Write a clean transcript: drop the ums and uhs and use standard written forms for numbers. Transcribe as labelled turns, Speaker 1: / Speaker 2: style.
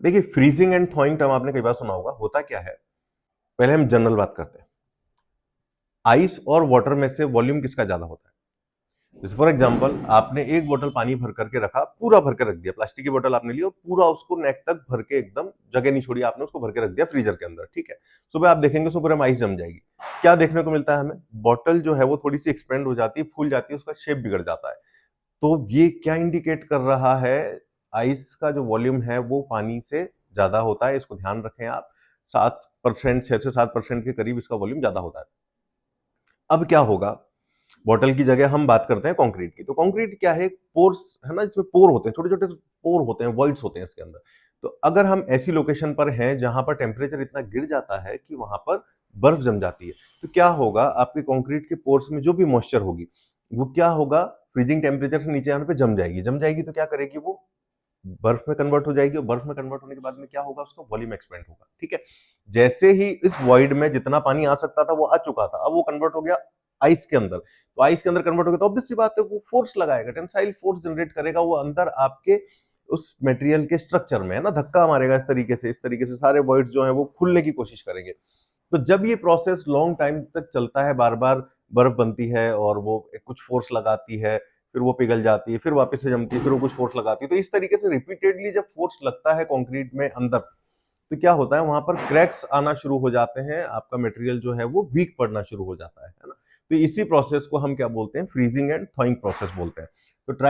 Speaker 1: देखिए, freezing and थॉइंग term आपने कई बार सुना होगा। होता क्या है, पहले हम जनरल बात करते हैं। आइस और वाटर में से वॉल्यूम किसका ज्यादा होता है? जैसे फॉर एग्जांपल, आपने एक बोतल पानी भर करके रखा, पूरा भर के रख दिया, प्लास्टिक की बोतल आपने ली और पूरा उसको नेक तक भर के, एकदम जगह नहीं छोड़ी आपने, उसको भर के रख दिया फ्रीजर के अंदर, ठीक है। सुबह आप देखेंगे सुबह में आइस जम जाएगी। क्या देखने को मिलता है हमें? बॉटल जो है वो थोड़ी सी एक्सपेंड हो जाती है, फूल जाती है, उसका शेप बिगड़ जाता है। तो ये क्या इंडिकेट कर रहा है? आइस का जो वॉल्यूम है वो पानी से ज्यादा होता है, इसको ध्यान रखें आप। 7%, 6 से 7% के करीब इसका वॉल्यूम ज्यादा होता है। अब क्या होगा, बॉटल की जगह हम बात करते हैं कंक्रीट की। तो कंक्रीट क्या है? पोर्स है ना, इसमें पोर होते हैं, छोटे छोटे पोर होते हैं, वॉइड्स होते हैं इसके अंदर। तो अगर हम ऐसी लोकेशन पर हैं जहां पर टेम्परेचर इतना गिर जाता है कि वहां पर बर्फ जम जाती है, तो क्या होगा, आपके कंक्रीट के पोर्स में जो भी मॉइस्चर होगी वो क्या होगा, फ्रीजिंग टेम्परेचर से नीचे आने पे जम जाएगी। जम जाएगी तो क्या करेगी, वो बर्फ में कन्वर्ट हो जाएगी, और बर्फ में कन्वर्ट होने के बाद में क्या होगा, उसका वॉल्यूम एक्सपेंड होगा, ठीक है। जैसे ही इस वॉइड में जितना पानी आ सकता था वो आ चुका था, अब वो कन्वर्ट हो गया आइस के अंदर। तो आइस के अंदर कन्वर्ट हो गया तो ऑब्वियस सी बात है, वो फोर्स लगाएगा, टेंसाइल फोर्स जनरेट करेगा, वो अंदर आपके उस मटेरियल के स्ट्रक्चर में, है ना, धक्का मारेगा इस तरीके से सारे वॉइड्स जो है वो खुलने की कोशिश करेंगे। तो जब ये प्रोसेस लॉन्ग टाइम तक चलता है, बार बार बर्फ बनती है और वो कुछ फोर्स लगाती है, फिर वो पिघल जाती है, फिर वापस से जमती है, फिर वो कुछ फोर्स लगाती है, तो इस तरीके से रिपीटेडली जब फोर्स लगता है कंक्रीट में अंदर, तो क्या होता है, वहां पर क्रैक्स आना शुरू हो जाते हैं, आपका मटेरियल जो है वो वीक पड़ना शुरू हो जाता है ना। तो इसी प्रोसेस को हम क्या बोलते हैं, फ्रीजिंग एंड थॉइंग प्रोसेस बोलते हैं। तो ट्राई